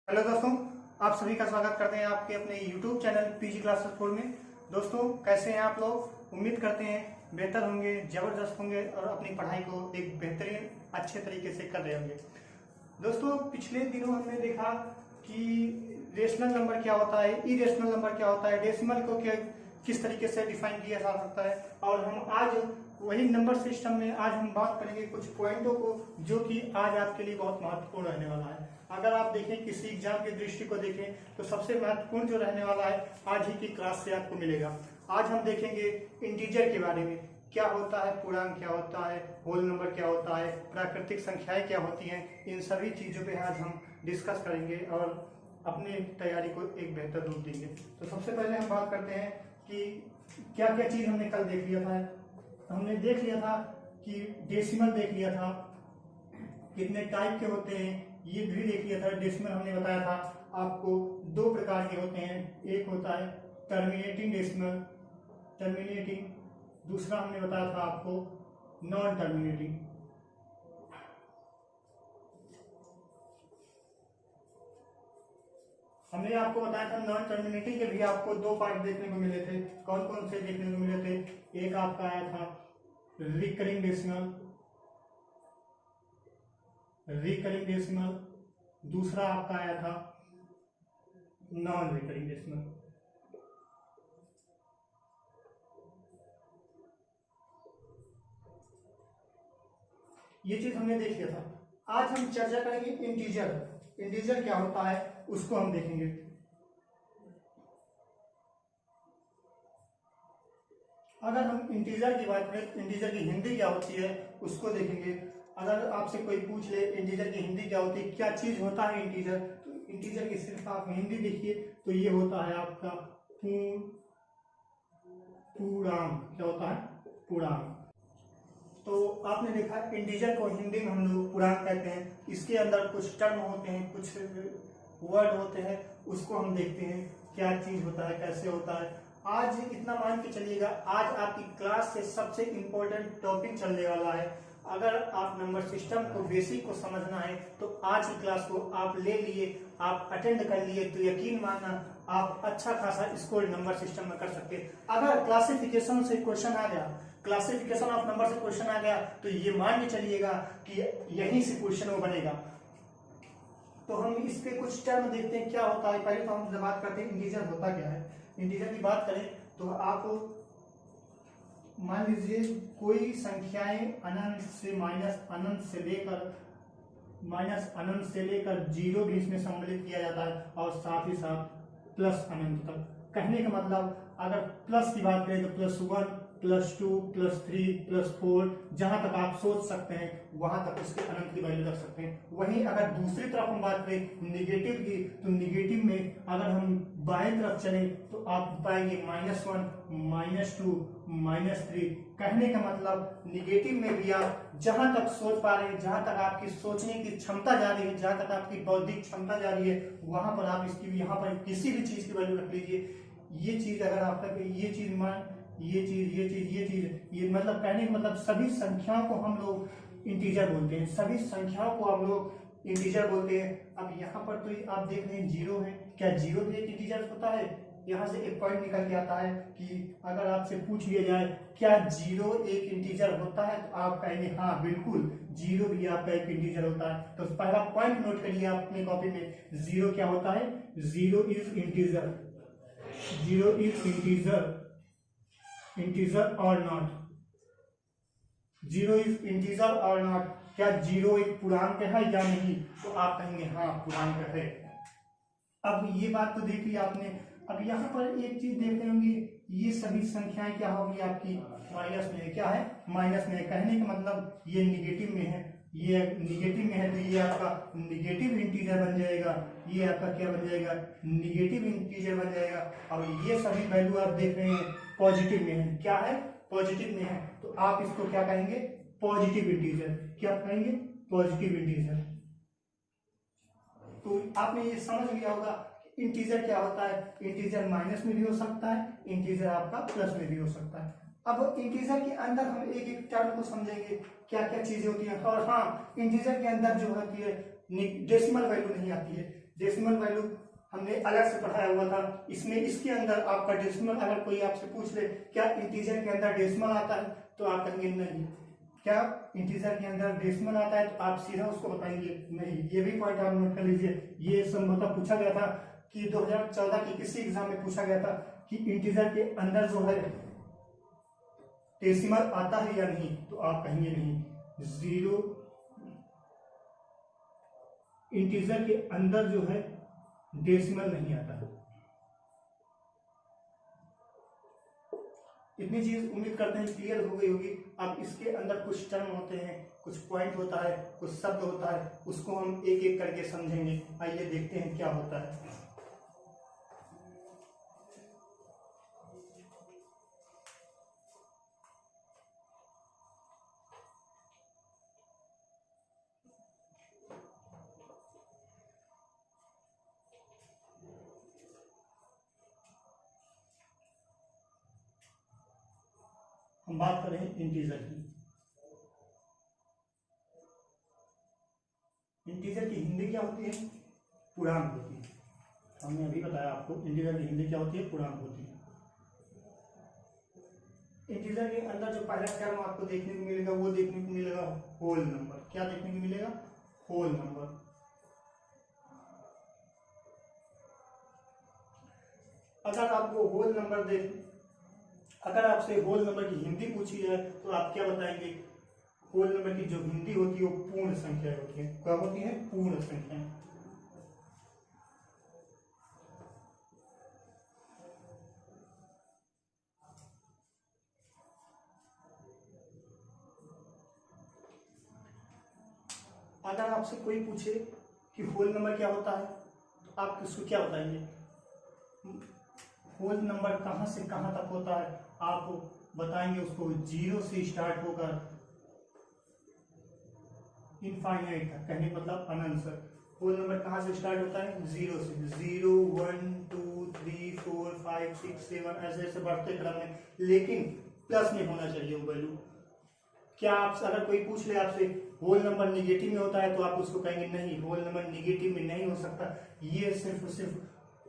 Hello दोस्तों, आप सभी का स्वागत करते हैं आपके अपने YouTube चैनल पीजी क्लासेस 4 में। दोस्तों, कैसे हैं आप लोग? उम्मीद करते हैं बेहतर होंगे, जबरदस्त होंगे और अपनी पढ़ाई को एक बेहतरीन अच्छे तरीके से कर रहे होंगे। दोस्तों, पिछले दिनों हमने देखा कि रेशनल नंबर क्या होता है, इरेशनल नंबर क्या होता है, डेसिमल को क्या किस तरीके से डिफाइन किया जा सकता है, और हम आज वही नंबर सिस्टम में आज हम बात करेंगे कुछ पॉइंटों को जो कि आज आपके लिए बहुत महत्वपूर्ण रहने वाला है। अगर आप देखें किसी एग्जाम की दृष्टि को देखें तो सबसे महत्वपूर्ण जो रहने वाला है आज ही की क्लास से आपको मिलेगा। आज हम देखेंगे इंटीजर के बारे में, क्या होता है, पूर्णांक क्या होता है, होल नंबर क्या होता है, प्राकृतिक संख्याएं क्या होती हैं, इन सभी चीजों पे आज हम डिस्कस करेंगे और अपनी तैयारी को एक बेहतर रूप देंगे। तो सबसे पहले हम बात करते हैं कि क्या क्या चीज हमने कल देख लिया था। हमने देख लिया था कि डेसिमल देख लिया था, कितने टाइप के होते हैं ये भी देख लिया था। डेसिमल हमने बताया था आपको दो प्रकार के होते हैं, एक होता है टर्मिनेटिंग डेसिमल, टर्मिनेटिंग, दूसरा हमने बताया था आपको नॉन टर्मिनेटिंग। हमने आपको बताया था नॉन टर्मिनेटिंग के भी आपको दो पार्ट देखने को मिले थे। कौन कौन से देखने को मिले थे? एक आपका आया था रिकरिंग डेसिमल, रिकरिंग डेसिमल, दूसरा आपका आया था नॉन रिकरिंग डेसिमल। ये चीज हमने देख लिया था। आज हम चर्चा करेंगे इंटीजर। इंटीजर क्या होता है उसको हम देखेंगे। अगर हम इंटीजर की बात करें, इंटीजर की हिंदी क्या होती है उसको देखेंगे। अगर आपसे कोई पूछ ले इंटीजर की हिंदी क्या होती है, क्या चीज होता है इंटीजर, तो इंटीजर की सिर्फ आप हिंदी देखिए तो ये होता है आपका पूर्णांक। क्या होता है? पूर्णांक। तो आपने देखा इंटीजर को हिंदी में हम लोग पूर्णांक कहते हैं। इसके अंदर कुछ टर्म होते हैं, कुछ वर्ड होते हैं, उसको हम देखते हैं क्या चीज होता है, कैसे होता है। आज इतना मान के चलिएगा, आज आपकी क्लास से सबसे इंपॉर्टेंट टॉपिक चलने वाला है। अगर आप नंबर सिस्टम को बेसिक को समझना है तो आज की क्लास को आप ले लिए, आप अटेंड कर लिए तो यकीन मानना आप अच्छा खासा स्कोर नंबर सिस्टम में कर सकते हैं। अगर क्लासिफिकेशन से क्वेश्चन आ गया, क्लासिफिकेशन ऑफ नंबर से क्वेश्चन आ गया तो ये मान के चलिएगा कि यहीं से क्वेश्चन वो बनेगा। तो हम इसके कुछ टर्म देखते हैं क्या होता है। पहले तो हम बात करते हैं इंटीजर होता क्या है। इंटीजर की बात करें तो आप मान लीजिए कोई संख्याएं अनंत से माइनस अनंत से लेकर जीरो भी इसमें सम्मिलित किया जाता है और साथ ही साथ प्लस अनंत तक। कहने का मतलब अगर प्लस की बात करें तो +1, +2, +3, +4, जहां तक आप सोच सकते हैं वहां तक उसके अनंत की वैल्यू रख सकते हैं। वहीं अगर दूसरी तरफ हम बात करें निगेटिव की, तो निगेटिव में अगर हम बाएं तरफ चलें तो आप पाएंगे -1, -2, -3। कहने का मतलब निगेटिव में भी आप जहां तक सोच पा रहे हैं, जहां तक आपकी सोचने की क्षमता जा रही है, जहां तक आपकी बौद्धिक क्षमता जा रही है, वहां पर आप इसकी यहाँ पर किसी भी चीज की वैल्यू रख लीजिए। ये चीज अगर आप ये चीज मान, ये मतलब कहने का मतलब सभी संख्याओं को हम लोग इंटीजर बोलते हैं, सभी संख्याओं को हम लोग इंटीजर बोलते हैं। अब यहाँ पर तो आप देख रहे हैं जीरो है, क्या जीरो भी एक इंटीजर होता है? यहाँ से एक पॉइंट निकल के आता है कि अगर आपसे पूछ लिया जाए क्या जीरो एक इंटीजर होता है, तो आप कहेंगे हाँ बिल्कुल जीरो भी आपका एक इंटीजर होता है। तो पहला पॉइंट नोट करिए आप अपनी कॉपी में, जीरो क्या होता है? Zero is integer, zero is integer, integer और नॉट, जीरो इज इंटीजर और नॉट। क्या जीरो एक पूर्णांक है या नहीं? तो आप कहेंगे हाँ पूर्णांक है। अब ये बात तो देख ली आपने। अब यहाँ पर एक चीज देखते होंगे, ये सभी संख्याएं क्या होगी आपकी माइनस में है। क्या है? माइनस में है। कहने का मतलब ये निगेटिव में है, ये निगेटिव में है तो ये आपका निगेटिव इंटीजर बन जाएगा, ये आपका क्या बन जाएगा? निगेटिव इंटीजर बन जाएगा। और ये सभी वैल्यू आप देख रहे हैं पॉजिटिव में है। क्या है? पॉजिटिव में है। तो आप इसको क्या कहेंगे? Positive integer. क्या कहेंगे? Positive integer. तो आपने ये समझ लिया होगा इंटीजर क्या होता है। इंटीजर माइनस में भी हो सकता है, इंटीजर आपका प्लस में भी हो सकता है। अब इंटीजर के अंदर हम एक एक टर्म को समझेंगे क्या क्या चीजें होती हैं। और हाँ, इंटीजर के अंदर जो होती है डेसिमल वैल्यू नहीं आती है। डेसिमल वैल्यू हमने अलग से पढ़ाया हुआ था। इसमें इसके अंदर आपका डेसिमल, अगर कोई आपसे पूछ ले क्या इंटीजर के अंदर डेसिमल आता है, तो आप कहेंगे नहीं। क्या इंटीजर के अंदर डेसिमल आता है, तो आप सीधा उसको बताएंगे नहीं। ये भी पॉइंट आप नोट कर लीजिए। ये संभवतः पूछा गया था कि 2014 की किसी एग्जाम में पूछा गया था कि इंटीजर के अंदर जो है डेसिमल आता है या नहीं, तो आप कहेंगे नहीं। जीरो इंटीजर के अंदर जो है डेसिमल नहीं आता है। इतनी चीज उम्मीद करते हैं क्लियर हो गई होगी। अब इसके अंदर कुछ टर्म होते हैं, कुछ पॉइंट होता है, कुछ शब्द होता है, उसको हम एक एक करके समझेंगे। आइए देखते हैं क्या होता है। हम बात कर रहे हैं इंटीजर की। इंटीजर की हिंदी क्या होती है? पूर्णांक होती है। हमने अभी बताया आपको इंटीजर की हिंदी क्या होती है? पूर्णांक होती है। इंटीजर के अंदर जो पहला टर्म आपको देखने को मिलेगा वो देखने को मिलेगा होल नंबर। क्या देखने को मिलेगा? Whole number. अगर आपको होल नंबर अगर आपसे होल नंबर की हिंदी पूछी जाए तो आप क्या बताएंगे? होल नंबर की जो हिंदी होती है वो पूर्ण संख्या होती है। क्या होती है? पूर्ण संख्या। अगर आपसे कोई पूछे कि होल नंबर क्या होता है, तो आप उसको क्या बताएंगे? होल नंबर कहां से कहां तक होता है, आप बताएंगे उसको जीरो से स्टार्ट होकर इनफाइनाइट तक। कहने का मतलब अनंत सर। होल नंबर कहां से स्टार्ट होता है? जीरो से। 0 1 2 3 4 5 6 7 ऐसे ऐसे बढ़ते क्रम में, लेकिन प्लस में होना चाहिए वो वैल्यू। क्या आप, अगर कोई पूछ ले आपसे होल नंबर निगेटिव में होता है, तो आप उसको कहेंगे नहीं, होल नंबर निगेटिव में नहीं हो सकता, ये सिर्फ सिर्फ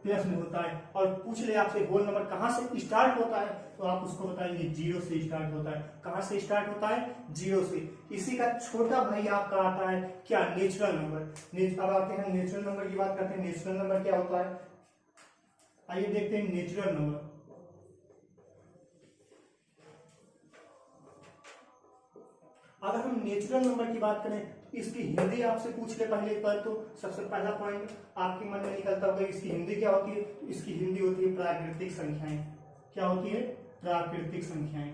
प्लस में होता है। और पूछ ले आपसे होल नंबर कहां से स्टार्ट होता है, तो आप उसको बताएंगे जीरो से स्टार्ट होता है। कहां से स्टार्ट होता है? जीरो से। इसी का छोटा भाई आपका आता है क्या? Natural number. अब आते हैं नेचुरल नंबर की बात करते हैं। नेचुरल नंबर क्या होता है? आइए देखते हैं नेचुरल नंबर। अगर हम नेचुरल नंबर की बात करें तो इसकी हिंदी आपसे पूछ ले पहले पर, तो सबसे पहला पॉइंट आपके मन में निकलता होगा इसकी हिंदी क्या होती है? इसकी हिंदी होती है प्राकृतिक संख्याएं। क्या होती है? प्राकृतिक संख्याएं।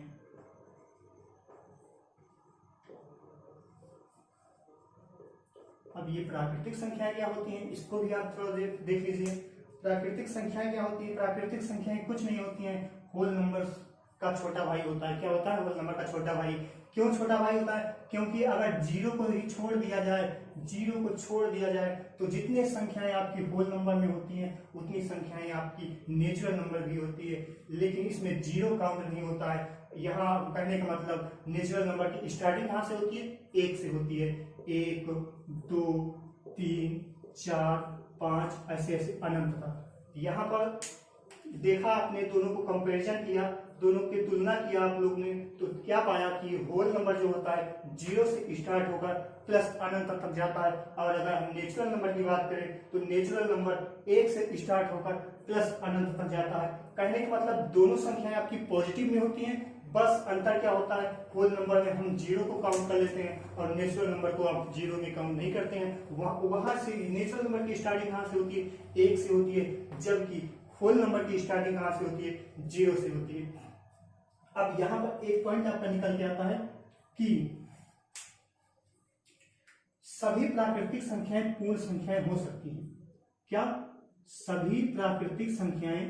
अब ये प्राकृतिक संख्याएं क्या होती हैं, इसको भी आप थोड़ा देख लीजिए। प्राकृतिक संख्याएं क्या होती है? प्राकृतिक संख्याएं कुछ नहीं होती हैं, होल नंबर का छोटा भाई होता है। क्या होता है? होल नंबर का छोटा भाई। क्यों छोटा भाई होता है? क्योंकि अगर जीरो को ही छोड़ दिया जाए, जीरो को छोड़ दिया जाए, तो जितने संख्याएं आपकी होल नंबर में होती हैं उतनी संख्याएं आपकी नेचुरल नंबर भी होती है, लेकिन इसमें जीरो काउंट नहीं होता है। यहाँ कहने का मतलब नेचुरल नंबर की स्टार्टिंग कहां से होती है? एक से होती है। 1 2 3 4 5 ऐसे ऐसे अनंत तक। यहाँ पर देखा आपने, दोनों को कंपैरिजन किया, दोनों की तुलना किया आप लोग ने, तो क्या पाया कि होल नंबर जो होता है जीरो से स्टार्ट होकर प्लस अनंत तक जाता है। और अगर हम नेचुरल नंबर की बात करें तो नेचुरल नंबर एक से स्टार्ट होकर प्लस अनंत तक जाता है। कहने का मतलब दोनों संख्याएं आपकी पॉजिटिव में होती हैं, बस अंतर क्या होता है? होल नंबर में हम जीरो को काउंट कर लेते हैं और नेचुरल नंबर को आप जीरो में काउंट नहीं करते हैं। वहां से नेचुरल नंबर की स्टार्टिंग कहां से होती है? एक से होती है, जबकि होल नंबर की स्टार्टिंग कहां से होती है? जीरो से होती है। अब यहां पर एक पॉइंट आपका निकल के आता है कि सभी प्राकृतिक संख्याएं पूर्ण संख्याएं हो सकती हैं। क्या? सभी प्राकृतिक संख्याएं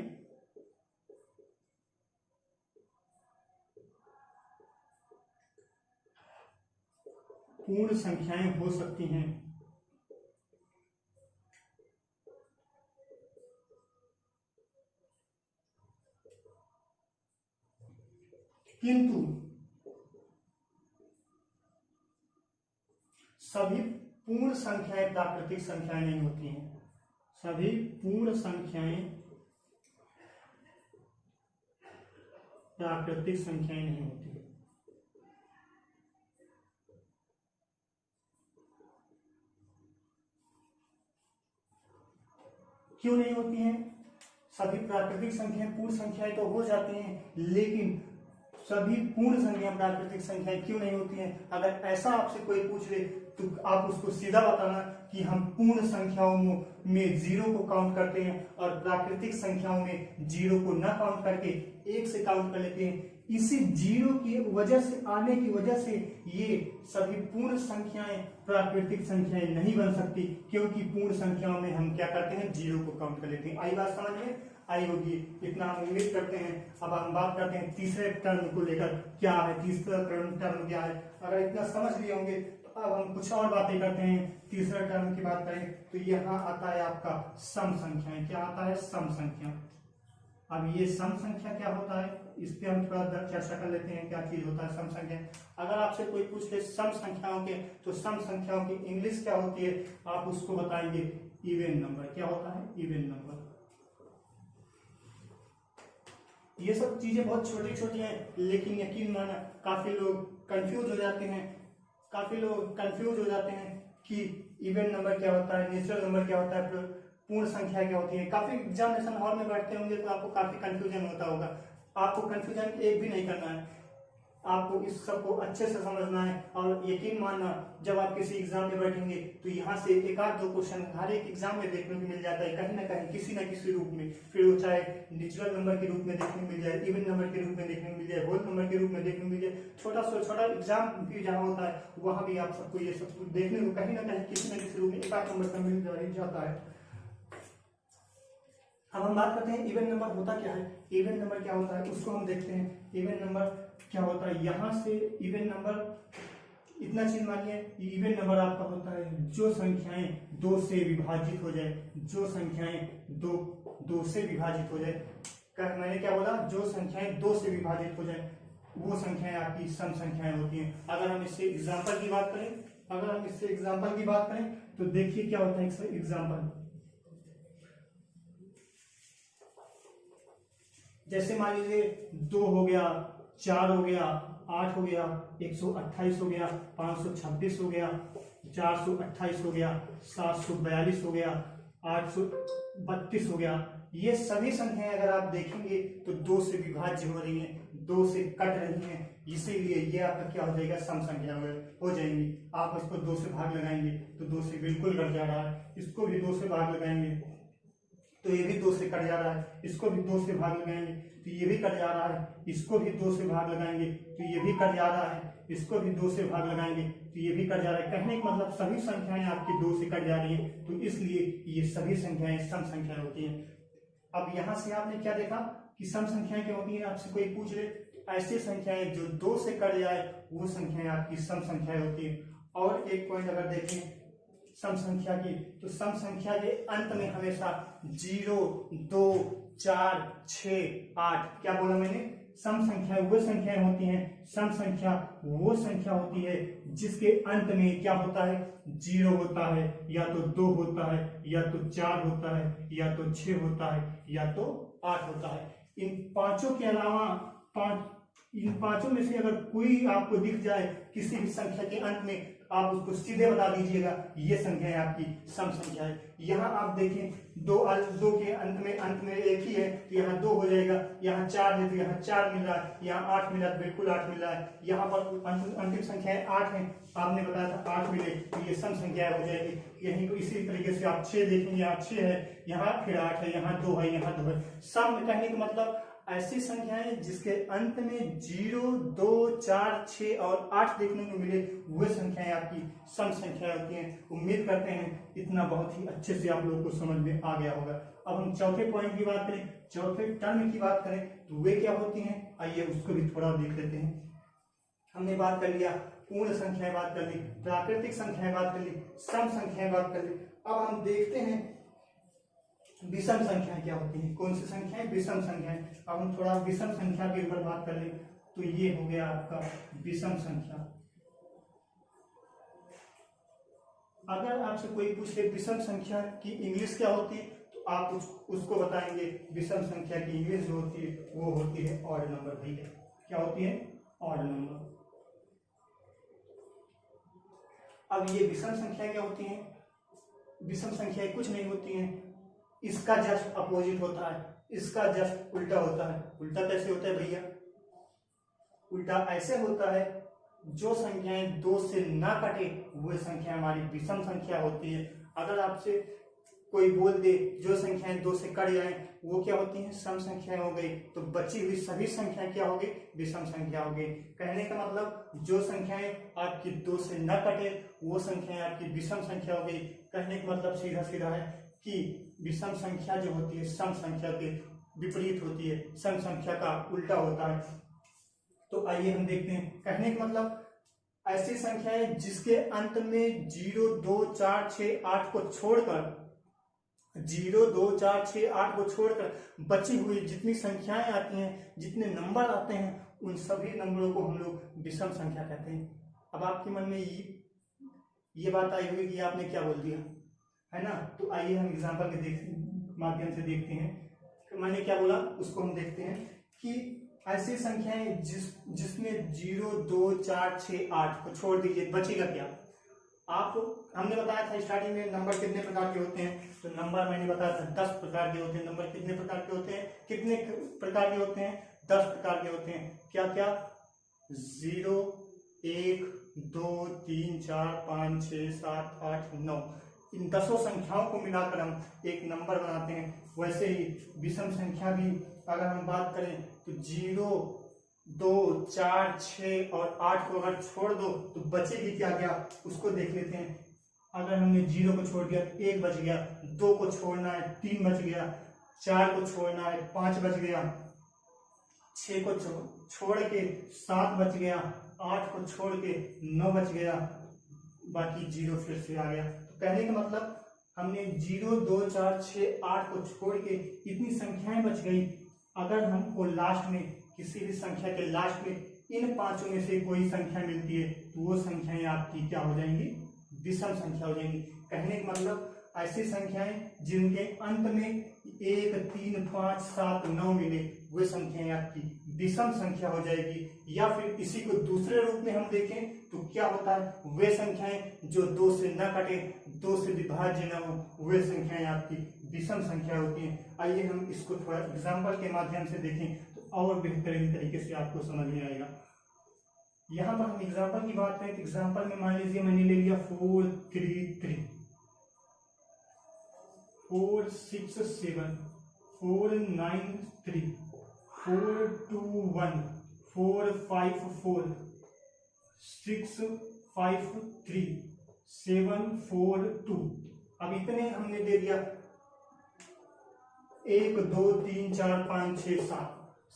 पूर्ण संख्याएं हो सकती हैं, किंतु सभी पूर्ण संख्याएं प्राकृतिक संख्याएं नहीं होती हैं। सभी पूर्ण संख्याएं प्राकृतिक संख्याएं नहीं होती। क्यों नहीं होती हैं? सभी प्राकृतिक संख्याएं पूर्ण संख्याएं तो हो जाती हैं, लेकिन सभी पूर्ण संख्या प्राकृतिक संख्याएं क्यों नहीं होती हैं? अगर ऐसा आपसे कोई पूछ ले तो आप उसको सीधा बताना कि हम पूर्ण संख्याओं में जीरो को काउंट करते हैं और प्राकृतिक संख्याओं में जीरो को न काउंट करके एक से काउंट कर लेते हैं। इसी जीरो की वजह से आने की वजह से ये सभी पूर्ण संख्याएं प्राकृतिक संख्याएं नहीं बन सकती, क्योंकि पूर्ण संख्याओं में हम क्या करते हैं, जीरो को काउंट कर लेते हैं। आई बात समझ में आई होगी, इतना हम उम्मीद करते हैं। अब हम बात करते हैं तीसरे टर्म को लेकर, क्या है तीसरा टर्म क्या है। अगर इतना समझ लिए होंगे तो अब हम कुछ और बातें करते हैं। तीसरा टर्म की बात करें तो यहाँ आता है आपका सम संख्याएं। क्या आता है? सम संख्या। अब ये सम संख्या क्या होता है, इस पे हम थोड़ा चर्चा कर लेते हैं, क्या चीज होता है सम संख्या। अगर आपसे कोई पूछ ले सम संख्याओं के, तो सम संख्याओं की इंग्लिश क्या होती है, आप उसको बताएंगे इवन नंबर। क्या होता है? Even number. ये सब चीजें बहुत छोटी छोटी हैं, लेकिन यकीन माना काफी लोग कंफ्यूज हो जाते हैं। कि इवन नंबर क्या होता है, नेचुरल नंबर क्या होता है, पूर्ण संख्या क्या होती है। काफी एग्जामिनेशन हॉल में बैठते होंगे तो आपको काफी कंफ्यूजन होता होगा। आपको कंफ्यूजन एक भी नहीं करना है, आपको इस सब को अच्छे से समझना है। और यकीन मानना, जब आप किसी एग्जाम में बैठेंगे तो यहाँ से एक आध दो क्वेश्चन हर एक एग्जाम में देखने को मिल जाता है, कहीं ना कहीं किसी न किसी रूप में। फिर वो चाहे नेचुरल नंबर के रूप में देखने को मिल जाए, इवन नंबर के रूप में देखने को मिल जाए, होल नंबर के रूप में देखने को मिल जाए। छोटा से छोटा एग्जाम भी जहाँ होता है वहां भी आप सबको ये सब देखने को कहीं ना कहीं किसी न किसी रूप में एक आध नंबर का मिल जाता है। अब हम बात करते हैं इवन नंबर होता क्या है। इवन नंबर क्या होता है उसको हम देखते हैं। इवन नंबर क्या होता है, यहां से इवन नंबर इतना चीज मानिए, इवन नंबर आपका होता है जो संख्याएं दो से विभाजित हो जाए। जो संख्याएं दो से विभाजित हो जाए, मैंने क्या बोला, जो संख्याएं दो से विभाजित हो जाए वो संख्याएं आपकी सम संख्याएं होती हैं। अगर हम इससे एग्जाम्पल की बात करें तो देखिए क्या होता है एग्जाम्पल। जैसे मान लीजिए 2 हो गया, 4 हो गया, 8 हो गया, 128 हो गया, 526 हो गया, 428 हो गया, 742 हो गया, 832 हो गया। ये सभी संख्याएं अगर आप देखेंगे तो 2 से विभाज्य हो रही हैं, 2 से कट रही हैं, इसीलिए ये आपका क्या हो जाएगा, सम संख्या हो जाएंगी। आप इसको 2 से भाग लगाएंगे तो 2 से बिल्कुल कट जा रहा है, इसको भी 2 से भाग लगाएंगे तो ये भी 2 से कट जा रहा है, इसको भी 2 से भाग लगाएंगे तो ये भी कट जा रहा है, इसको भी 2 से भाग लगाएंगे तो ये भी कट जा रहा है, इसको भी 2 से भाग लगाएंगे तो ये भी कट जा रहा है। कहने का मतलब सभी संख्याएं आपकी 2 से कट जा रही हैं, तो इसलिए ये सभी संख्याएं सम संख्याएं होती हैं। अब यहां से आपने क्या देखा कि सम संख्याएं क्या होती हैं। आपसे कोई पूछ ले, ऐसी संख्याएं जो 2 से कट जाए वो संख्याएं आपकी सम संख्याएं होती है। और एक पॉइंट अगर देखें सम संख्या की, तो सम संख्या के अंत में हमेशा 0, 2, 4, 6, 8, क्या बोला मैंने, सम संख्या वो संख्याएं होती हैं। सम संख्या वो संख्या होती है जिसके अंत में क्या होता है, 0 होता है, या तो 2 होता है, या तो 4 होता है, या तो 6 होता है, या तो 8 होता है। इन पांचों के अलावा इन पांचों में से अगर कोई आपको दिख जाए किसी भी संख्या के अंत में, आप उसको सीधे बता दीजिएगा ये संख्या है आपकी सम संख्या है। यहाँ आप देखें 2 के अंत में एक ही है तो यहाँ 2 हो जाएगा, यहाँ 4 है तो यहाँ 4 मिल रहा है, यहाँ 8 मिला तो बिल्कुल 8 मिल रहा है, यहाँ पर अंतिम संख्या 8 है, आपने बताया था 8 मिले तो ये सम संख्या हो जाएगी। यही को इसी तरीके से आप 6 देखेंगे, यहाँ 6 है, यहाँ फिर 8 है, यहाँ 2 है, यहाँ 2 है। सम कहने का मतलब ऐसी संख्याएं जिसके अंत में 0, 2, 4, 6 और 8 देखने को मिले वह संख्याएं आपकी सम संख्याएं होती हैं। उम्मीद करते हैं इतना बहुत ही अच्छे से आप लोगों को समझ में आ गया होगा। अब हम चौथे पॉइंट की बात करें, चौथे टर्म की बात करें तो वे क्या होती हैं, आइए उसको भी थोड़ा देख लेते हैं। हमने बात कर लिया, पूर्ण संख्याएं बात कर ली, प्राकृतिक संख्याएं बात कर ली, सम संख्याएं बात कर ली। अब हम देखते हैं विषम संख्याएं क्या होती हैं। कौन सी संख्याएं, विषम संख्याएं। अब हम थोड़ा विषम संख्या के ऊपर बात कर लें तो ये हो गया आपका विषम संख्या। अगर आपसे कोई पूछे विषम संख्या की इंग्लिश क्या होती है, तो आप उसको बताएंगे विषम संख्या की इंग्लिश जो होती है वो होती है ऑड नंबर। भैया क्या होती है? Odd number. अब ये विषम संख्या क्या होती है? विषम संख्या कुछ नहीं होती है, इसका जस्ट अपोजिट होता है, इसका जस्ट उल्टा होता है। उल्टा कैसे होता है भैया? उल्टा ऐसे होता है, जो संख्याएं दो से ना कटे वो संख्या हमारी विषम संख्या होती है। अगर आपसे कोई बोल दे जो संख्याएं दो से कट जाए वो क्या होती हैं? सम संख्याएं हो गई। तो बची हुई सभी संख्याएं क्या होगी? विषम संख्या होगी। कहने का मतलब जो संख्याएं आपकी दो से न कटे वो संख्याएं आपकी विषम संख्या हो गई। कहने का मतलब सीधा सीधा है कि विषम संख्या जो होती है सम संख्या के विपरीत होती है, सम संख्या का उल्टा होता है। तो आइए हम देखते हैं। कहने का मतलब ऐसी संख्याएं जिसके अंत में 0, 2, 4, 6, 8 को छोड़कर 0, 2, 4, 6, 8 को छोड़कर बची हुई जितनी संख्याएं आती हैं, जितने नंबर आते हैं, उन सभी नंबरों को हम लोग विषम संख्या कहते हैं। अब आपके मन में ये बात आई हुई कि आपने क्या बोल दिया, है ना? तो आइए हम एग्जाम्पल के माध्यम से देखते हैं। मैंने क्या बोला उसको हम देखते हैं कि ऐसी संख्याएं जिसमें 0, 2, 4, 6, 8 को छोड़ दीजिए, बचेगा क्या? हमने बताया था स्टार्टिंग में नंबर कितने प्रकार के होते हैं, तो नंबर मैंने बताया था 10 प्रकार के होते हैं। नंबर कितने प्रकार के होते हैं? कितने प्रकार के होते हैं? 10 प्रकार के होते हैं। क्या क्या? 0, 1, 2, 3, 4, 5, 6, 7, 8, 9। इन 10 संख्याओं को मिलाकर हम एक नंबर बनाते हैं। वैसे ही विषम संख्या भी अगर हम बात करें तो 0, 2, 4, 6 और 8 को अगर छोड़ दो तो बचेगी क्या क्या, उसको देख लेते हैं। अगर हमने 0 को छोड़ दिया 1 बच गया, 2 को छोड़ना है 3 बच गया, 4 को छोड़ना है 5 बच गया, 6 को छोड़ के 7 बच गया, 8 को छोड़ के 9 बच गया, बाकी 0 फिर से आ गया। तो कहने का मतलब हमने 0, 2, 4, 6, 8 को छोड़ के इतनी संख्याएं बच गई। अगर हमको लास्ट में किसी भी संख्या के लास्ट में इन पांचों में से कोई संख्या मिलती है तो वो संख्याएं आपकी क्या हो जाएंगी? विषम संख्या हो जाएंगी। कहने का मतलब ऐसी संख्याएं जिनके अंत में 1, 3, 5, 7, 9 मिले वे संख्याएं आपकी विषम संख्या हो जाएगी। या फिर इसी को दूसरे रूप में हम देखें तो क्या होता है? वे संख्याएं जो 2 से न कटे, 2 से विभाज्य न हो, वे संख्याएं आपकी विषम संख्या होती हैं। आइए हम इसको थोड़ा एग्जाम्पल के माध्यम से देखें तो और बेहतरीन तरीके से आपको समझ में आएगा। यहाँ पर हम एग्जाम्पल की बात करें तो एग्जाम्पल में मान लीजिए मैंने ले लिया 4, 3, 3, 4, 6, 7, 4, 9, 3, 4, 2, 1, 4, 5, 4, 6, 5, 3, 7, 4, 2। अब इतने हमने दे दिया 1, 2, 3, 4, 5, 6,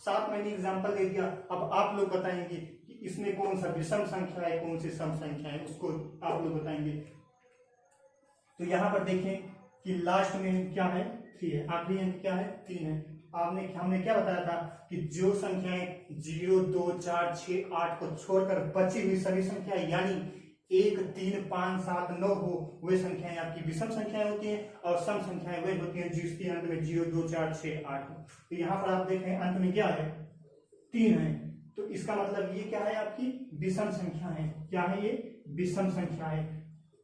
7 मैंने एग्जाम्पल दे दिया। अब आप लोग बताएंगे कि इसमें कौन सा विषम संख्या है, कौन सी सम संख्या है, उसको आप लोग बताएंगे। तो यहाँ पर देखें कि लास्ट में क्या है? 3 है, आखिरी अंक क्या है? 3 है। हमने क्या बताया था कि जो संख्याएं 0, 2, 4, 6, 8 को छोड़कर बची हुई सभी संख्याएं यानी 1, 3, 5, 7, 9 हो वे संख्याएं आपकी विषम संख्याएं होती हैं और सम संख्याएं वे होती हैं जिसके अंत में 0, 2, 4, 6, 8 हो। तो यहाँ पर आप देखें अंत में क्या है? 3 है। तो इसका मतलब ये क्या है? आपकी विषम संख्या है। क्या है ये? विषम संख्या है।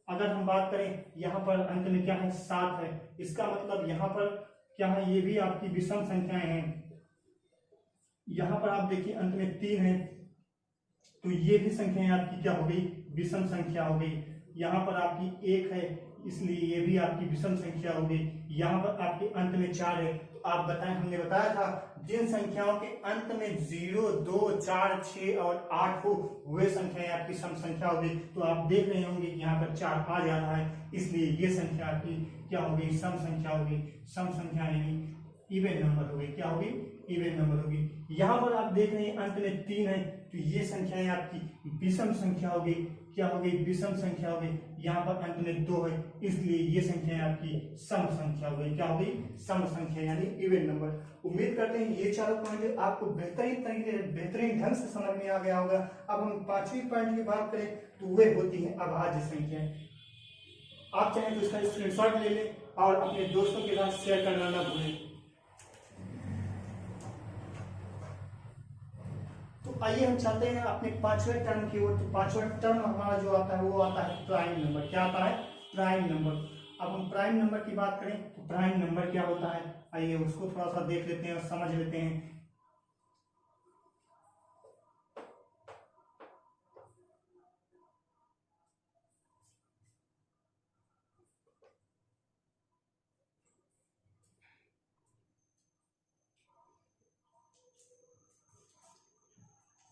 अगर हम बात करें यहाँ पर अंत में क्या है? 7 है। इसका मतलब यहाँ पर क्या है? ये भी आपकी विषम संख्याएं हैं। यहाँ पर आप देखिए अंत में 3 है तो ये भी संख्याएं आपकी क्या हो गई? विषम संख्या हो गई। यहाँ पर आपकी 1 है इसलिए ये भी आपकी विषम संख्या हो गई। यहाँ पर आपके अंत में 4 है तो आप बताएं, हमने बताया था जिन संख्याओं के अंत में 0, 2, 4, 6 और 8 हो वे संख्याएं आपकी सम संख्या हो गई। तो आप देख रहे होंगे कि यहाँ पर 4 आ जा रहा है इसलिए ये संख्या आपकी क्या हो गई? सम संख्या हो गई। सम संख्या यानी इवन नंबर हो गई। क्या होगी? इवन नंबर होगी। यहाँ पर आप देख रहे हैं अंत में 3 है तो ये संख्याएं आपकी विषम संख्या हो गई। क्या हो गई? विषम संख्या हो गई। यहाँ पर अंत में 2 है इसलिए ये संख्याएं आपकी सम संख्या हो गई। क्या हो गई? सम संख्या यानी इवन नंबर। उम्मीद करते हैं ये चारों पॉइंट आपको बेहतरीन ढंग से समझ में आ गया होगा। अब हम 5वीं पॉइंट की बात करें तो वे होती है अभाज्य संख्याएं। आप चाहें तो इसका स्क्रीनशॉट ले लें और अपने दोस्तों के साथ शेयर करना ना भूलें। तो आइए हम चलते हैं अपने पांचवें टर्म की ओर। तो पांचवें टर्म हमारा जो आता है वो आता है प्राइम नंबर। क्या आता है? Prime number. अब हम प्राइम नंबर की बात करें तो प्राइम नंबर क्या होता है, आइए उसको थोड़ा सा देख लेते हैं और समझ लेते हैं।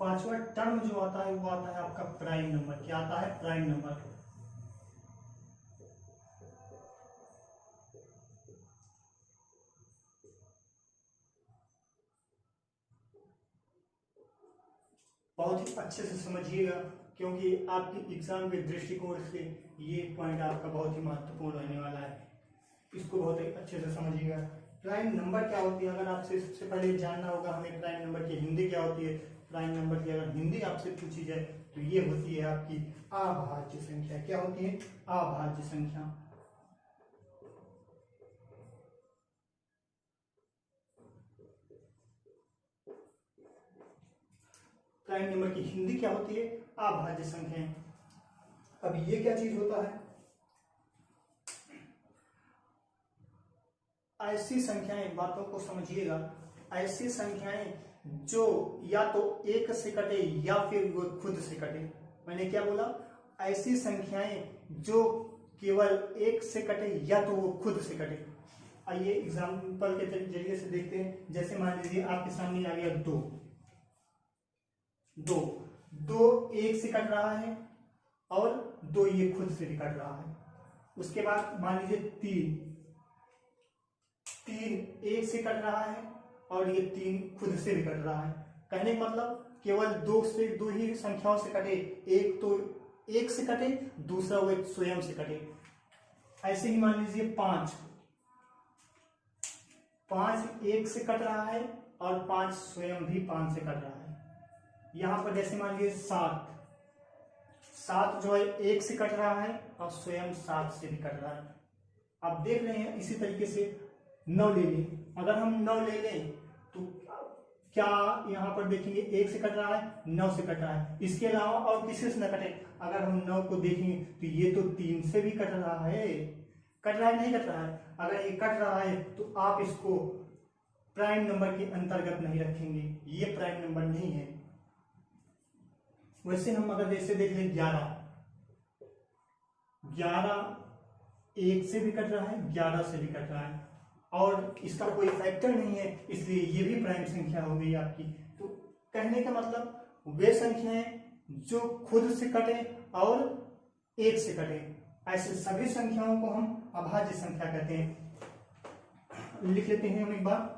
पांचवा टर्म जो आता है वो आता है आपका प्राइम नंबर। क्या आता है? Prime number. बहुत ही अच्छे से समझिएगा, क्योंकि आपके एग्जाम के दृष्टिकोण से ये पॉइंट आपका बहुत ही महत्वपूर्ण रहने वाला है। इसको बहुत ही अच्छे से समझिएगा। प्राइम नंबर क्या होती है, अगर आपसे सबसे पहले जानना होगा हमें प्राइम नंबर की हिंदी क्या होती है। प्राइम नंबर की अगर हिंदी आपसे पूछी जाए तो ये होती है आपकी अभाज्य संख्या। क्या होती है? अभाज्य संख्या। प्राइम नंबर की हिंदी क्या होती है? अभाज्य संख्या। अब ये क्या चीज होता है? ऐसी संख्याएं, बातों को समझिएगा, ऐसी संख्याएं जो या तो एक से कटे या फिर वो खुद से कटे। मैंने क्या बोला? ऐसी संख्याएं जो केवल एक से कटे या तो वो खुद से कटे। आइए एग्जाम्पल के जरिए से देखते हैं। जैसे मान लीजिए आपके सामने आ गया दो। दो दो एक से कट रहा है और दो ये खुद से भी कट रहा है। उसके बाद मान लीजिए तीन। तीन एक से कट रहा है और ये तीन खुद से भी कट रहा है। कहने का मतलब केवल दो ही संख्याओं से कटे, एक तो एक से कटे, दूसरा वो एक स्वयं से कटे। ऐसे ही मान लीजिए पांच। पांच एक से कट रहा है और पांच स्वयं भी पांच से कट रहा है। यहां पर जैसे मान लीजिए सात। सात जो है एक से कट रहा है और स्वयं सात से भी कट रहा है। आप देख रहे हैं इसी तरीके से 9 ले लें। अगर हम 9 ले लें तो क्या यहाँ पर देखेंगे एक से कट रहा है, 9 से कट रहा है। इसके अलावा और किसी से न कटे। अगर हम 9 को देखेंगे तो ये तो 3 से भी कट रहा है। कट रहा है नहीं कट रहा है? अगर ये कट रहा है तो आप इसको प्राइम नंबर के अंतर्गत नहीं रखेंगे, ये प्राइम नंबर नहीं है। वैसे हम अगर जैसे देख लें 11। 11 एक से भी कट रहा है, 11 से भी कट रहा है और इसका कोई फैक्टर नहीं है, इसलिए ये भी प्राइम संख्या हो गई आपकी। तो कहने का मतलब वे संख्याएं जो खुद से कटे और एक से कटे, ऐसे सभी संख्याओं को हम अभाज्य संख्या कहते हैं। लिख लेते हैं हम एक बार।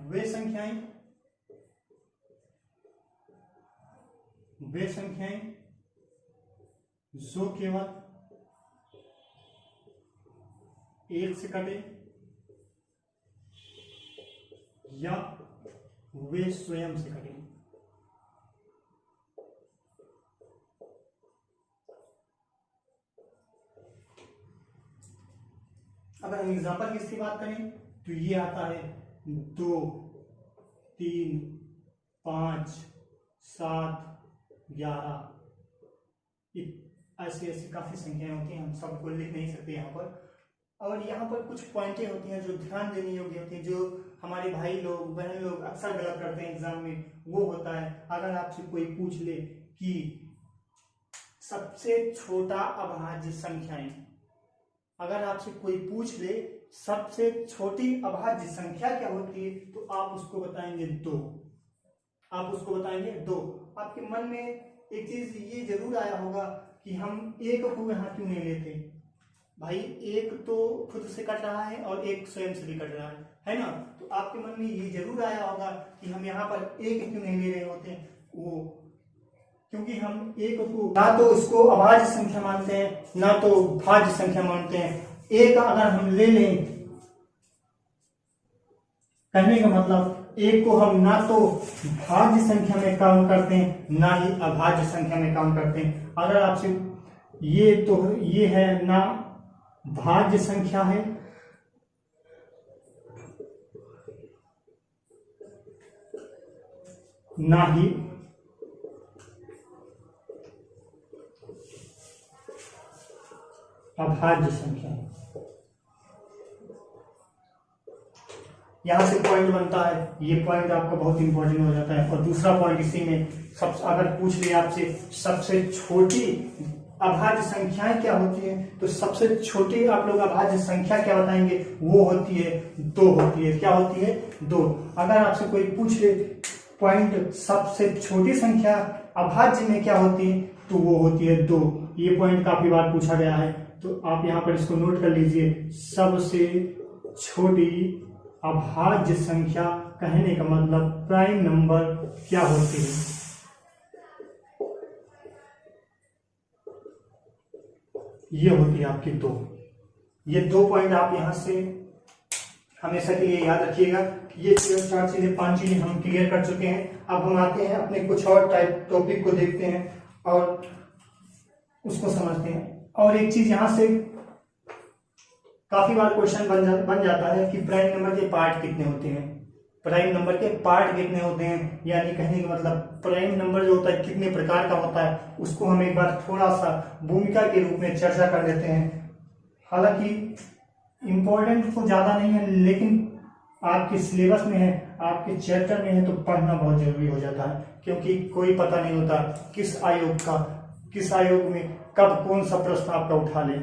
वे संख्याएं जो केवल एक से कटे या वे स्वयं से कटे। अगर हम एग्जाम्पल की इसकी बात करें तो ये आता है 2, 3, 5, 7, 11। ऐसी ऐसी काफी संख्याएं होती हैं, हम सबको लिख नहीं सकते यहाँ पर। और यहाँ पर कुछ पॉइंटें होती हैं जो ध्यान देने योग्य होती हैं, जो हमारे भाई लोग बहन लोग अक्सर गलत करते हैं एग्जाम में। वो होता है अगर आपसे कोई पूछ ले कि सबसे छोटा अभाज्य संख्याएं, अगर आपसे कोई पूछ ले सबसे छोटी अभाज्य संख्या क्या होती है तो आप उसको बताएंगे 2। आप उसको बताएंगे 2। आपके मन में एक चीज ये जरूर आया होगा कि हम एक को यहाँ क्यों नहीं लेते भाई, एक तो खुद से कट रहा है और एक स्वयं से भी कट रहा है ना। तो आपके मन में ये जरूर आया होगा कि हम यहाँ पर एक क्यों नहीं ले रहे होते। वो क्योंकि हम एक को ना तो उसको अभाज्य संख्या मानते हैं ना तो भाज्य संख्या मानते हैं। एक अगर हम ले लें, कहने का मतलब एक को हम ना तो भाज्य संख्या में काउंट करते हैं ना ही अभाज्य संख्या में काउंट करते हैं। अगर आपसे ये है ना भाज्य संख्या है, ना ही अभाज्य संख्या है। यहां से पॉइंट बनता है, ये पॉइंट आपका बहुत इंपॉर्टेंट हो जाता है। और दूसरा पॉइंट इसी में अगर पूछ लिया आपसे सबसे छोटी अभाज्य संख्याएं क्या होती है, तो सबसे छोटी आप लोग अभाज्य संख्या क्या बताएंगे, वो होती है 2 होती है। क्या होती है? 2। अगर आपसे कोई पूछ ले पॉइंट सबसे छोटी संख्या अभाज्य में क्या होती है, तो वो होती है 2। ये पॉइंट काफी बार पूछा गया है, तो आप यहाँ पर इसको नोट कर लीजिए। सबसे छोटी अभाज्य संख्या कहने का मतलब प्राइम नंबर क्या होती है, ये होती है आपकी 2। ये 2 पॉइंट आप यहां से हमेशा के लिए याद रखिएगा। ये 4 चीजें 5 चीजें हम क्लियर कर चुके हैं। अब हम आते हैं अपने कुछ और टाइप टॉपिक को देखते हैं और उसको समझते हैं। और एक चीज यहां से काफी बार क्वेश्चन बन जाता है कि प्राइम नंबर के पार्ट कितने होते हैं। प्राइम नंबर के पार्ट कितने होते हैं, यानी कहने का मतलब प्राइम नंबर जो होता है कितने प्रकार का होता है, उसको हम एक बार थोड़ा सा भूमिका के रूप में चर्चा कर लेते हैं। हालांकि इम्पोर्टेंट तो ज्यादा नहीं है, लेकिन आपके सिलेबस में है, आपके चैप्टर में है, तो पढ़ना बहुत जरूरी हो जाता है। क्योंकि कोई पता नहीं होता किस आयोग में कब कौन सा प्रश्न आपका उठा ले,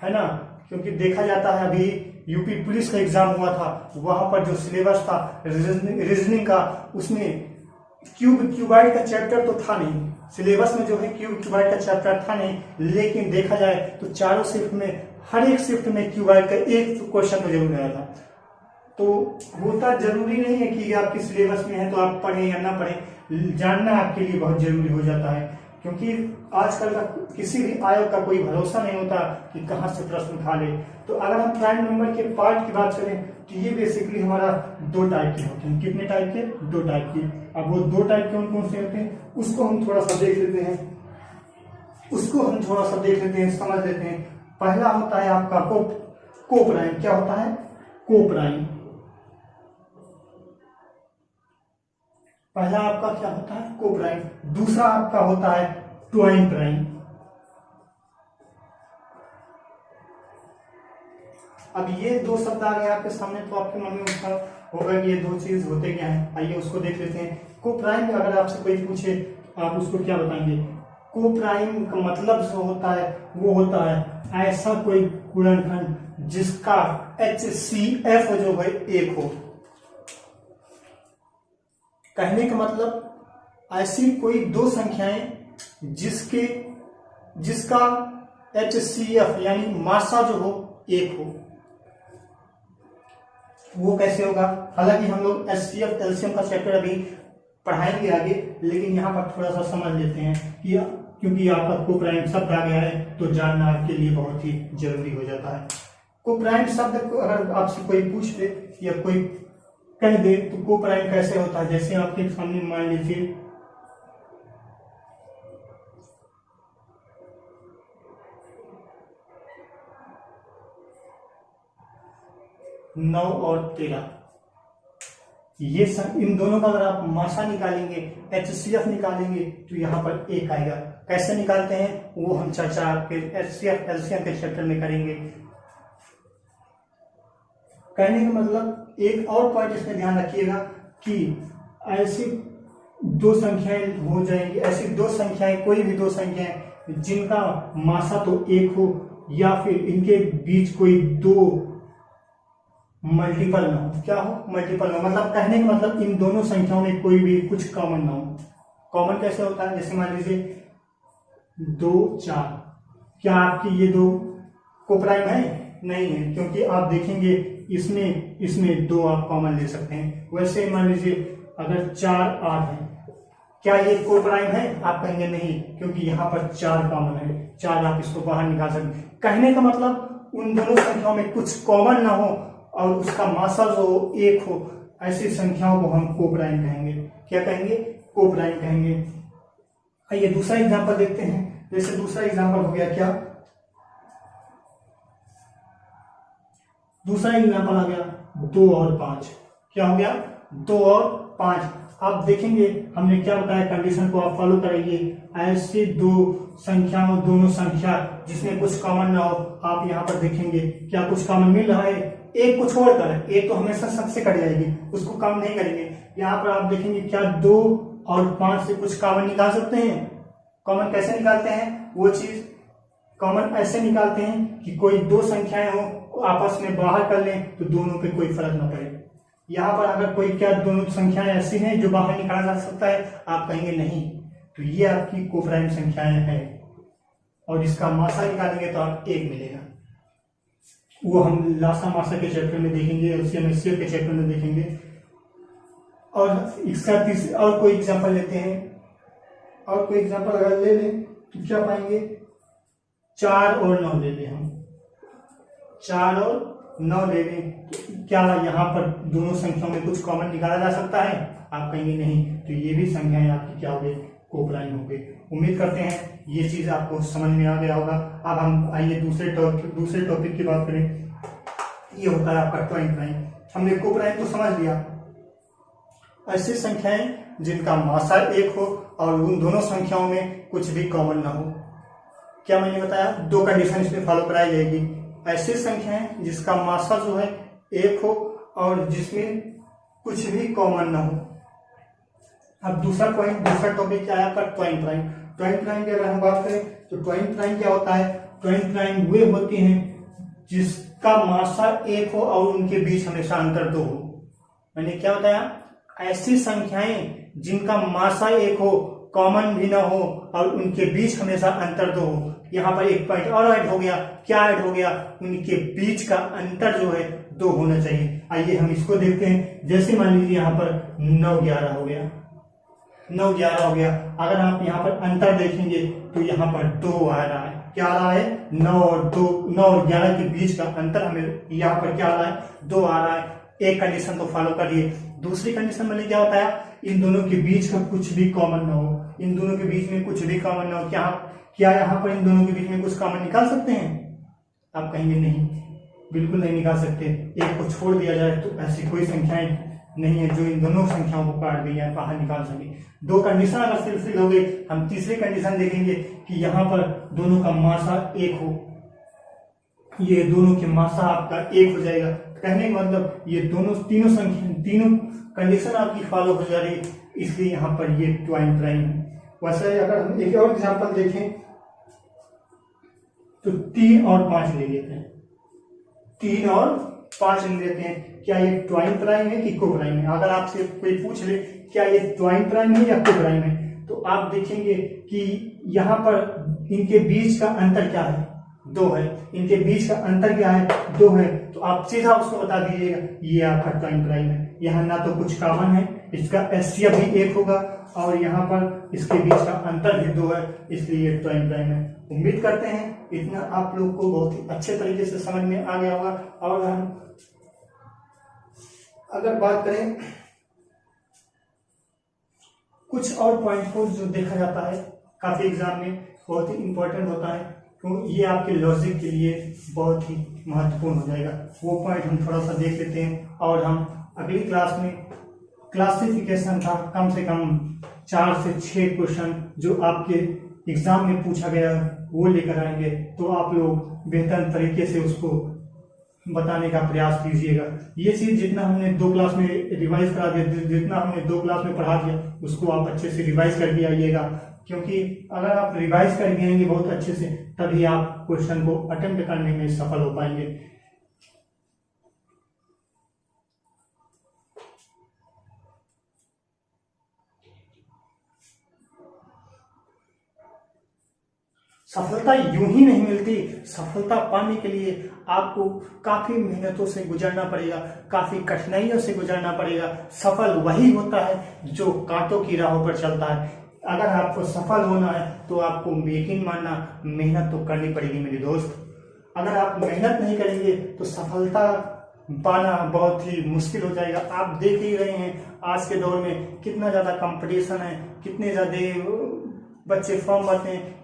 है ना। क्योंकि देखा जाता है अभी यूपी पुलिस का एग्जाम हुआ था, वहां पर जो सिलेबस था रीजनिंग का, उसमें क्यूबाइड का चैप्टर तो था नहीं, सिलेबस में जो है क्यूबाइड का चैप्टर था नहीं, लेकिन देखा जाए तो चारों शिफ्ट में हर एक शिफ्ट में क्यूबाइड का एक क्वेश्चन तो जरूर आया था। तो होता जरूरी नहीं है कि आपके सिलेबस में है तो आप पढ़ें या ना पढ़ें, जानना आपके लिए बहुत जरूरी हो जाता है। क्योंकि आजकल का किसी भी आयोग का कोई भरोसा नहीं होता कि कहां से प्रश्न उठा ले। तो अगर हम प्राइम नंबर के पार्ट की बात करें तो ये बेसिकली हमारा 2 टाइप के होते हैं। कितने टाइप के? 2 टाइप के। अब वो 2 टाइप के कौन से होते हैं उसको हम थोड़ा सा देख लेते हैं, समझ लेते हैं। पहला होता है आपका कोप्राइम। क्या होता है? कोप्राइम। पहला आपका क्या होता है? कोप्राइम। दूसरा आपका होता है ट्वाइन प्राइम। अब ये 2 शब्द आ गए आपके सामने, तो आपके मन में उसका होगा कि ये 2 चीज होते क्या हैं। आइए उसको देख लेते हैं। कोप्राइम में अगर आपसे कोई पूछे आप उसको क्या बताएंगे? कोप्राइम का मतलब जो होता है वो होता है ऐसा कोई गुणनखंड जिसका HCF जो है 1 हो। कहने का मतलब ऐसी कोई 2 संख्याएं जिसका HCF यानी मासा जो हो 1 हो। वो कैसे होगा? हालांकि हम लोग HCF एलसीएम का चैप्टर अभी पढ़ाएंगे आगे, लेकिन यहाँ पर थोड़ा सा समझ लेते हैं कि क्योंकि आपका कोप्राइम शब्द आ गया है तो जानना आपके लिए बहुत ही जरूरी हो जाता है। कोप्राइम शब्द को अगर आपसे कोई पूछ ले या कोई कह दे तो कोप्राइम कैसे होता है, जैसे आपके सामने मान लीजिए 9 और 13, ये इन दोनों का अगर आप मासा निकालेंगे, HCF निकालेंगे तो यहाँ पर 1 आएगा। कैसे निकालते हैं वो हम चर्चा आपके HCF एलसीएम के चैप्टर में करेंगे। कहने का मतलब एक और पॉइंट इसमें ध्यान रखिएगा कि ऐसी 2 संख्याएं हो जाएंगी, ऐसी 2 संख्याएं, कोई भी 2 संख्याएं जिनका मासा तो 1 हो या फिर इनके बीच कोई 2 मल्टीपल ना हो। क्या हो? मल्टीपल ना हो। मतलब कहने का मतलब इन दोनों संख्याओं में कोई भी कुछ कॉमन ना हो। कॉमन कैसे होता है? जैसे मान लीजिए 2 4, क्या आपकी ये 2 कोप्राइम है? नहीं है, क्योंकि आप देखेंगे इसमें 2 आप कॉमन ले सकते हैं। वैसे मान लीजिए अगर 4 8 है, क्या ये कोप्राइम है? आप कहेंगे नहीं, क्योंकि यहाँ पर 4 कॉमन है, 4 आप इसको बाहर निकाल सकते हैं। कहने का मतलब उन दोनों संख्याओं में कुछ कॉमन ना हो और उसका मासा जो 1 हो, ऐसी संख्याओं को हम कोप्राइम कहेंगे। क्या कहेंगे? कोप्राइम कहेंगे। आइए दूसरा एग्जांपल देखते हैं। जैसे दूसरा एग्जांपल हो गया क्या? दूसरा एग्जाम्पल आ गया 2 और 5। क्या हो गया? 2 और 5। आप देखेंगे हमने क्या बताया, कंडीशन को आप फॉलो करेंगे। ऐसी दो संख्याओं, दोनों संख्या जिसमें कुछ कॉमन ना हो, आप यहाँ पर देखेंगे क्या कुछ कॉमन मिल रहा है। एक को छोड़कर एक तो हमेशा सबसे कट जाएगी, उसको कम नहीं करेंगे। यहाँ पर आप देखेंगे क्या 2 और 5 से कुछ कॉमन निकाल सकते हैं। कॉमन कैसे निकालते हैं? वो चीज कॉमन ऐसे निकालते हैं कि कोई दो संख्याएं हो आपस में बाहर कर लें तो दोनों पे कोई फर्क ना पड़े। यहाँ पर अगर कोई क्या दोनों संख्याएं ऐसी हैं जो बाहर निकाला जा सकता है, आप कहेंगे नहीं, तो ये आपकी कोप्राइम संख्याएं हैं और इसका मासा निकालेंगे तो आप 1 मिलेगा। वो हम लासा मासा के चैप्टर में देखेंगे, LCM के चैप्टर में देखेंगे। और इसका और कोई एग्जांपल लेते हैं, और कोई एग्जांपल अगर ले लें तो क्या पाएंगे? 4 और 9 ले लें हम, 4 और 9 ले लें तो क्या यहाँ पर दोनों संख्याओं में कुछ कॉमन निकाला जा सकता है? आप कहेंगे नहीं, तो ये भी संख्याएं आपकी क्या हो गई? कोप्राइम हो गई। उम्मीद करते हैं ये चीज आपको समझ में आ गया होगा। अब हम आइए दूसरे टॉपिक की बात करें। ये होता है आपका ट्वाइन प्राइम। हमने कोप्राइम को समझ लिया, ऐसी संख्याएं जिनका मासा 1 हो और उन दोनों संख्याओं में कुछ भी कॉमन ना हो। क्या मैंने बताया? 2 कंडीशन इसमें फॉलो कराई जाएगी। ऐसी संख्याएं जिसका मासा जो है 1 हो और जिसमें कुछ भी कॉमन ना हो। अब दूसरा टॉपिक क्या है आपका? Twine prime. ट्वाइन प्राइम की अगर हम बात करें तो ट्वाइन प्राइम क्या होता है? ट्वाइन प्राइम वे होती हैं जिसका मासा 1 हो और उनके बीच हमेशा अंतर 2 हो। मैंने क्या बताया? ऐसी संख्याएं जिनका मासा 1 हो, कॉमन भी ना हो और उनके बीच हमेशा अंतर 2 हो। यहाँ पर एक पॉइंट और ऐड हो गया। क्या ऐड हो गया? उनके बीच का अंतर जो है 2 होना चाहिए। आइए हम इसको देखते हैं। जैसे मान लीजिए यहाँ पर 9-11 हो गया, 9-11 हो गया। अगर आप यहाँ पर अंतर देखेंगे तो यहाँ पर 2 आ रहा है। क्या आ रहा है? 9 और 11 के बीच का अंतर हमें यहाँ पर क्या आ रहा है? 2 आ रहा है। एक कंडीशन तो फॉलो करिए। दूसरी कंडीशन मैंने क्या बताया? इन दोनों के बीच का कुछ भी कॉमन ना हो, इन दोनों के बीच में कुछ भी कॉमन ना हो। क्या यहाँ पर इन दोनों के बीच में कुछ कॉमन निकाल सकते हैं? आप कहेंगे नहीं, बिल्कुल नहीं निकाल सकते। एक को छोड़ दिया जाए तो ऐसी कोई संख्याएं नहीं है जो इन दोनों संख्याओं को काट दी है, बाहर निकाल सके। 2 कंडीशन अगर फुलफिल हो गई, हम तीसरी कंडीशन देखेंगे कि यहाँ पर दोनों का मासा 1 हो। ये दोनों के मासा आपका 1 हो जाएगा। कहने का मतलब ये तीनों कंडीशन आपकी फॉलो हो जा रही, इसलिए यहाँ पर ये ट्वाइन प्राइम है। वैसे अगर हम एक और एग्जांपल देखें तो 3 और 5 ले लेते हैं। 3 और 5 ले लेते हैं। क्या ये ट्वाइन प्राइम है कि कोप्राइम है? अगर आपसे कोई पूछ ले क्या ये ट्वाइन प्राइम है या कोप्राइम है, तो आप देखेंगे कि यहाँ पर इनके बीच का अंतर क्या है? 2 है। इनके बीच का अंतर क्या है? 2 है। तो आप सीधा उसको बता दीजिएगा ये आपका ट्वाइन प्राइम है। यहाँ ना तो कुछ कॉमन है, इसका एसटीएफ भी 1 होगा और यहाँ पर इसके बीच का अंतर भी 2 है, इसलिए ये ट्वाइन प्राइम है। उम्मीद करते हैं इतना आप लोग को बहुत ही अच्छे तरीके से समझ में आ गया होगा। और हम अगर बात करें कुछ और पॉइंट को जो देखा जाता है काफी एग्जाम में बहुत ही इंपॉर्टेंट होता है, तो ये आपके लॉजिक के लिए बहुत ही महत्वपूर्ण हो जाएगा। वो पॉइंट हम थोड़ा सा देख लेते हैं और हम अगली क्लास में क्लासिफिकेशन का कम से कम 4 से 6 क्वेश्चन जो आपके एग्जाम में पूछा गया वो लेकर आएंगे, तो आप लोग बेहतर तरीके से उसको बताने का प्रयास कीजिएगा। ये चीज जितना हमने 2 क्लास में रिवाइज करा दिया, जितना हमने 2 क्लास में पढ़ा दिया उसको आप अच्छे से रिवाइज करके आइएगा, क्योंकि अगर आप रिवाइज करके आएंगे बहुत अच्छे से तभी आप क्वेश्चन को अटेम्प्ट करने में सफल हो पाएंगे। सफलता यूं ही नहीं मिलती। सफलता पाने के लिए आपको काफी मेहनतों से गुजरना पड़ेगा, काफी कठिनाइयों से गुजरना पड़ेगा। सफल वही होता है जो कांटों की राहों पर चलता है। अगर आपको सफल होना है तो आपको यकीन मानना मेहनत तो करनी पड़ेगी मेरे दोस्त। अगर आप मेहनत नहीं करेंगे तो सफलता पाना बहुत ही मुश्किल हो जाएगा। आप देख ही रहे हैं आज के दौर में कितना ज्यादा कंपटीशन है, कितने ज्यादा बच्चे फॉर्म भरते हैं,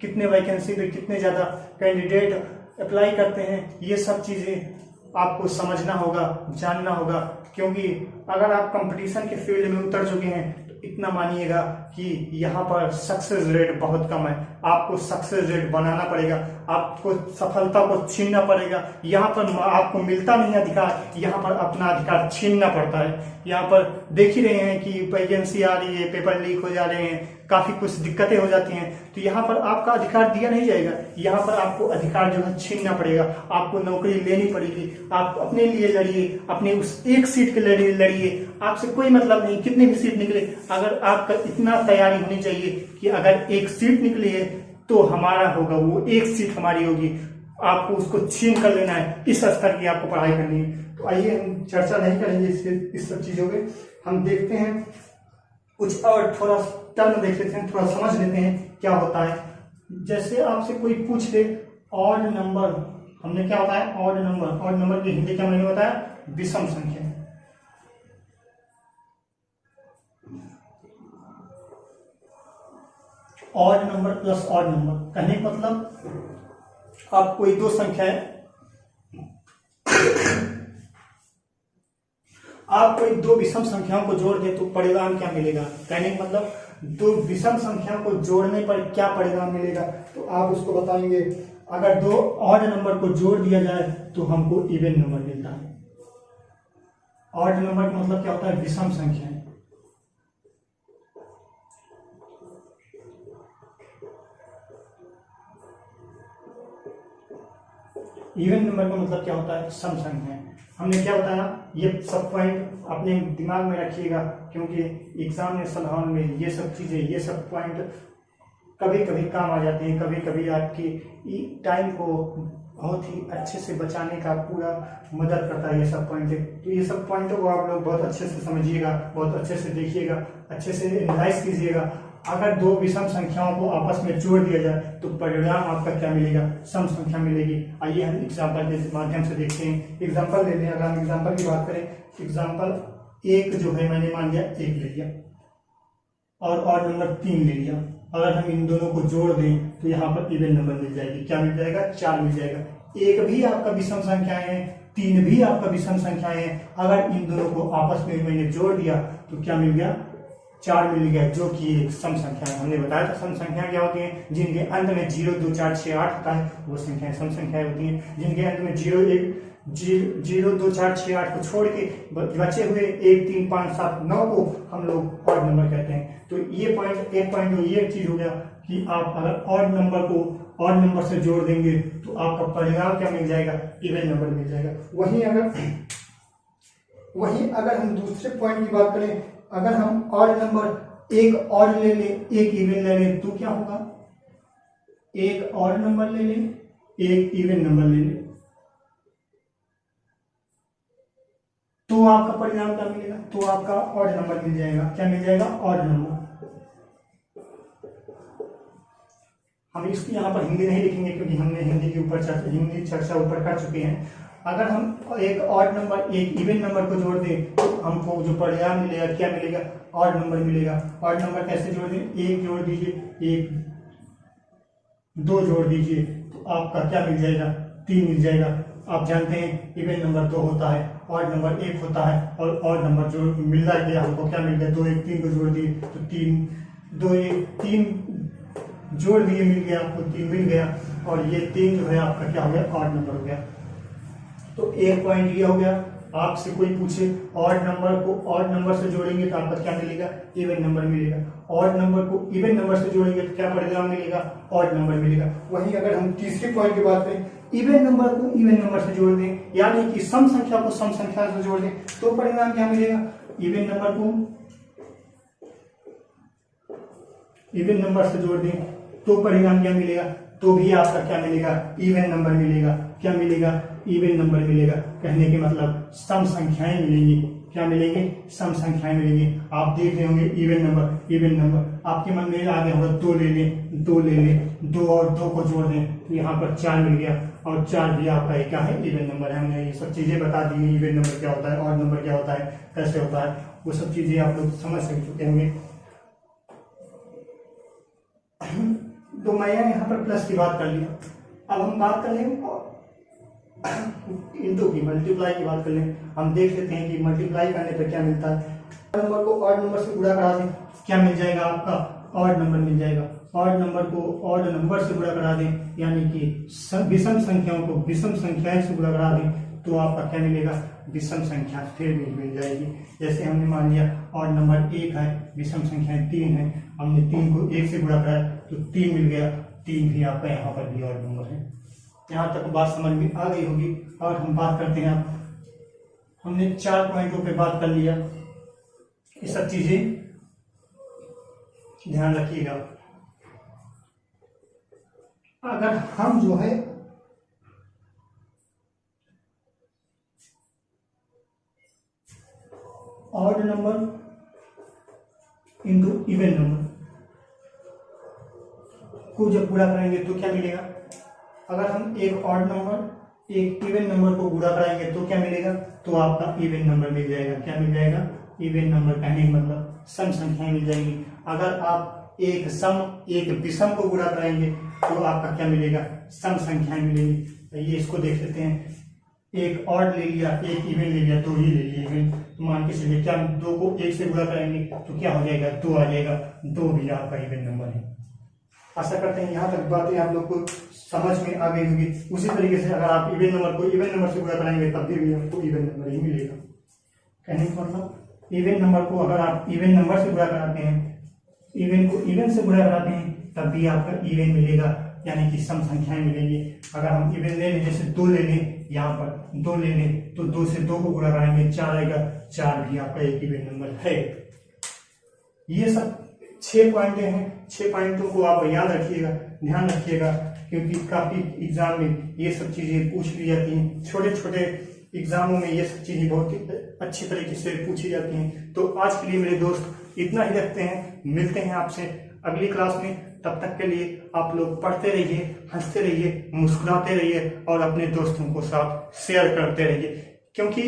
कितने वैकेंसी पे कितने ज्यादा कैंडिडेट अप्लाई करते हैं, ये सब चीज़ें आपको समझना होगा, जानना होगा, क्योंकि अगर आप कंपटीशन के फील्ड में उतर चुके हैं तो इतना मानिएगा कि यहाँ पर सक्सेस रेट बहुत कम है। आपको सक्सेस रेट बनाना पड़ेगा, आपको सफलता को छीनना पड़ेगा। यहाँ पर आपको मिलता नहीं अधिकार, यहाँ पर अपना अधिकार छीनना पड़ता है। यहाँ पर देख ही रहे हैं कि वैकेंसी आ रही है, पेपर लीक हो जा रहे हैं, काफी कुछ दिक्कतें हो जाती हैं, तो यहाँ पर आपका अधिकार दिया नहीं जाएगा। यहाँ पर आपको अधिकार जो है छीनना पड़ेगा, आपको नौकरी लेनी पड़ेगी। आप अपने लिए लड़िए, अपने उस एक सीट के लिए लड़िए, आपसे कोई मतलब नहीं कितनी भी सीट निकले। अगर आपका इतना तैयारी होनी चाहिए कि अगर एक सीट निकली है तो हमारा होगा, वो एक सीट हमारी होगी, आपको उसको छीन कर लेना है। इस स्तर की आपको पढ़ाई करनी है। तो आइए हम चर्चा नहीं करेंगे इस सब चीजों पे, हम देखते हैं कुछ और थोड़ा टर्म देख लेते हैं, थोड़ा समझ लेते हैं क्या होता है। जैसे आपसे कोई पूछ ले ऑड नंबर, हमने क्या होता है ऑड नंबर, ऑड नंबर की हिंदी क्या मैंने बताया, विषम संख्या। Odd number plus odd number कहने का मतलब आप कोई दो संख्या है, आप कोई दो विषम संख्याओं को जोड़ दे तो परिणाम क्या मिलेगा। कहने का मतलब दो विषम संख्याओं को जोड़ने पर क्या परिणाम मिलेगा, तो आप उसको बताएंगे। अगर दो ऑड नंबर को जोड़ दिया जाए तो हमको इवन नंबर मिलता है। ऑड नंबर का मतलब क्या होता है, विषम संख्या। इवन नंबर का मतलब क्या होता है, सम संख्या। हमने क्या बताया, ये सब पॉइंट अपने दिमाग में रखिएगा, क्योंकि एग्जामिनेशन हॉल में ये सब चीजें, ये सब पॉइंट कभी कभी काम आ जाते हैं, कभी कभी आपकी टाइम को बहुत ही अच्छे से बचाने का पूरा मदद करता है ये सब पॉइंट। तो ये सब पॉइंटों को आप लोग बहुत अच्छे से समझिएगा, बहुत अच्छे से देखिएगा, अच्छे से एनालाइज कीजिएगा। अगर दो विषम संख्याओं को आपस में जोड़ दिया जाए तो परिणाम आपका क्या मिलेगा, सम संख्या मिलेगी। आइए हम एग्जाम्पल के माध्यम से देखते हैं। एग्जाम्पल ले लें, अगर हम एग्जाम्पल की बात करें, एग्जाम्पल एक जो है मैंने मान लिया एक ले लिया और ऑड नंबर 3 ले लिया। अगर हम इन दोनों को जोड़ दें तो यहाँ पर इवन नंबर मिल जाएगी। क्या मिल जाएगा, 4 मिल जाएगा। एक भी आपका विषम संख्याएं है, 3 भी आपका विषम संख्याएं है। अगर इन दोनों को आपस में मैंने जोड़ दिया तो क्या मिल गया, 4 मिल गया, जो कि एक सम संख्या है। हमने बताया था सम संख्या क्या होती है, जिनके अंत में 0 2 4 6 8 होता है वो संख्याएं सम संख्याएं होती हैं। जिनके अंत में 0 2 4 6 8 को छोड़ के बचे हुए 1 3 5 7 9 को हम लोग ऑड नंबर कहते हैं। तो ये पॉइंट, एक पॉइंट ये चीज हो गया कि आप अगर ऑड नंबर को ऑड नंबर से जोड़ देंगे तो आपका परिणाम क्या मिल जाएगा, इवन नंबर मिल जाएगा। वहीं अगर हम दूसरे पॉइंट की बात करें, अगर हम ऑड नंबर एक ऑड ले लें, एक इवन ले लें तो क्या होगा, एक ऑड नंबर ले लें, एक इवन नंबर ले लें तो आपका परिणाम क्या मिलेगा, तो आपका ऑड नंबर मिल जाएगा। क्या मिल जाएगा, ऑड नंबर। हम इसकी यहाँ पर हिंदी नहीं लिखेंगे क्योंकि हमने हिंदी के ऊपर चर्चा ऊपर कर चुके हैं। अगर हम एक ऑड नंबर एक इवन नंबर को जोड़ दें तो हमको जो परिणाम मिलेगा क्या मिलेगा, ऑड नंबर मिलेगा। ऑड नंबर कैसे जोड़ दें, एक जोड़ दीजिए, एक 2 जोड़ दीजिए तो आपका क्या मिल जाएगा, 3 मिल जाएगा। आप जानते हैं इवन नंबर 2 होता है, ऑड नंबर 1 होता है, और ऑड नंबर जो मिल गया हमको क्या मिल गया, 2 1 3 को जोड़ दिए तो 3 2 1 3 जोड़ दिए, मिल गया आपको 3 मिल गया, और ये 3 जो है आपका क्या हो गया, ऑड नंबर हो गया। तो एक पॉइंट ये हो गया। आपसे कोई पूछे ऑड नंबर को ऑड नंबर से जोड़ेंगे तो आपका क्या मिलेगा, इवन नंबर मिलेगा। ऑड नंबर को इवन नंबर से जोड़ेंगे तो क्या परिणाम मिलेगा, ऑड नंबर मिलेगा। वहीं अगर हम तीसरे पॉइंट की बात करें, इवन नंबर को इवन नंबर से जोड़ दें, यानी कि सम संख्या को सम संख्या से जोड़ दें तो परिणाम क्या मिलेगा, इवन नंबर को इवन नंबर से जोड़ दें तो परिणाम क्या मिलेगा, तो भी आपका क्या मिलेगा, इवन नंबर मिलेगा। क्या मिलेगा, इवन नंबर मिलेगा। कहने के मतलब सम संख्याएं मिलेंगी। क्या मिलेंगे, सम संख्याएं मिलेंगी। आप देख रहे होंगे इवन नंबर आपके मन में आ गया होगा, 2 ले लें, 2 और 2 को जोड़ दें तो यहाँ पर 4 मिल गया, और 4 भी आपका क्या है, इवन नंबर है। हमने ये सब चीजें बता दी, इवन नंबर क्या होता है, ऑड नंबर क्या होता है, कैसे होता है, वो सब चीजें आप लोग समझ चुके होंगे। तो मैं यहाँ पर प्लस की बात कर लिया। अब हम बात कर लें इंटू की मल्टीप्लाई की बात कर लें, हम देख लेते हैं कि मल्टीप्लाई करने पर क्या मिलता है। नंबर को ऑड नंबर से गुणा करा दें, क्या मिल जाएगा आपका, ऑड नंबर मिल जाएगा। ऑड नंबर को ऑड नंबर से गुणा करा दें, यानी कि विषम संख्याओं को विषम संख्याएं से गुणा करा दें, तो आपका क्या मिलेगा, विषम संख्या फिर भी मिल जाएगी। जैसे हमने मान लिया ऑड नंबर 1 है, विषम संख्याएं 3 है, हमने 3 को 1 से गुणा कराया तो 3 मिल गया। 3 भी आपका यहाँ पर भी ऑड नंबर है। यहाँ तक बात समझ में आ गई होगी। और हम बात करते हैं, हमने 4 पॉइंटों पे बात कर लिया, ये सब चीजें ध्यान रखिएगा। अगर हम जो है odd number into even number को जब पूरा करेंगे तो क्या मिलेगा, अगर हम एक ऑड नंबर एक इवन नंबर को गुणा कराएंगे तो क्या मिलेगा, तो आपका इवन नंबर मिल जाएगा। क्या मिल जाएगा, इवन नंबर। कहने का मतलब सम संख्याएं मिल जाएंगी। अगर आप एक सम एक विषम को गुणा कराएंगे तो आपका क्या मिलेगा, सम संख्याएं मिलेंगी। तो ये इसको देख लेते हैं, एक ऑड ले लिया, एक इवन ले लिया, 2 ही ले लिए इवन, तो मान के चलिए क्या 2 को 1 से गुणा कराएंगे तो क्या हो जाएगा, 2 आ जाएगा। 2 भी आपका इवन नंबर है। आशा करते हैं यहाँ तक बातें आप लोग को समझ में आ गई होगी। उसी तरीके से अगर आप इवन नंबर को इवन नंबर से गुणा कराएंगे तब भी आपको इवन नंबर ही मिलेगा। कहने का मतलब इवन नंबर को अगर आप इवन नंबर से गुणा कराते हैं, इवन को इवन से गुणा कराते हैं तब भी आपका इवन मिलेगा, यानी कि सम संख्याएं मिलेंगी। अगर हम इवन ले लें, जैसे 2 ले लें, यहाँ पर 2 ले लें तो 2 से 2 को गुणा कराएंगे 4 आएगा। 4 भी आपका एक इवन नंबर है। ये सब 6 पॉइंट हैं। 6 पॉइंटों को आप याद रखिएगा, ध्यान रखिएगा, क्योंकि काफी एग्जाम में ये सब चीजें पूछ ली जाती हैं। छोटे छोटे एग्जामों में ये सब चीजें बहुत ही अच्छी तरीके से पूछी जाती हैं। तो आज के लिए मेरे दोस्त इतना ही रखते हैं। मिलते हैं आपसे अगली क्लास में। तब तक के लिए आप लोग पढ़ते रहिए, हंसते रहिए, मुस्कुराते रहिए और अपने दोस्तों को साथ शेयर करते रहिए, क्योंकि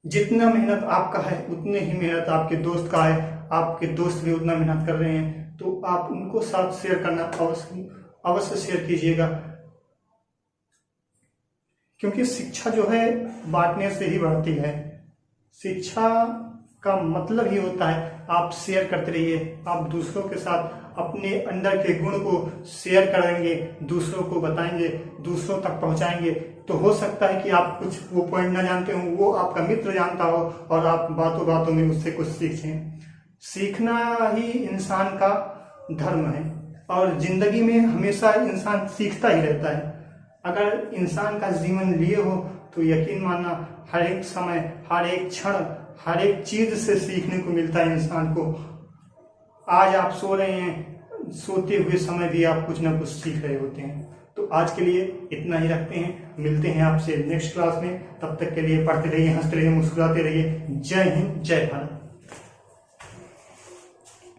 जितना मेहनत आपका है उतने ही मेहनत आपके दोस्त का है। आपके दोस्त भी उतना मेहनत कर रहे हैं तो आप उनको साथ शेयर करना अवश्य शेयर कीजिएगा, क्योंकि शिक्षा जो है बांटने से ही बढ़ती है। शिक्षा का मतलब ही होता है आप शेयर करते रहिए, आप दूसरों के साथ अपने अंदर के गुण को शेयर करेंगे, दूसरों को बताएंगे, दूसरों तक पहुंचाएंगे, तो हो सकता है कि आप कुछ वो पॉइंट ना जानते हो, वो आपका मित्र जानता हो और आप बातों बातों में उससे कुछ सीखें। सीखना ही इंसान का धर्म है और जिंदगी में हमेशा इंसान सीखता ही रहता है। अगर इंसान का जीवन लिए हो तो यकीन मानना हर एक समय, हर एक क्षण, हर एक चीज से सीखने को मिलता है इंसान को। आज आप सो रहे हैं, सोते हुए समय भी आप कुछ ना कुछ सीख रहे होते हैं। तो आज के लिए इतना ही रखते हैं। मिलते हैं आपसे नेक्स्ट क्लास में। तब तक के लिए पढ़ते रहिए, हंसते रहिए, मुस्कुराते रहिए। जय हिंद, जय भारत।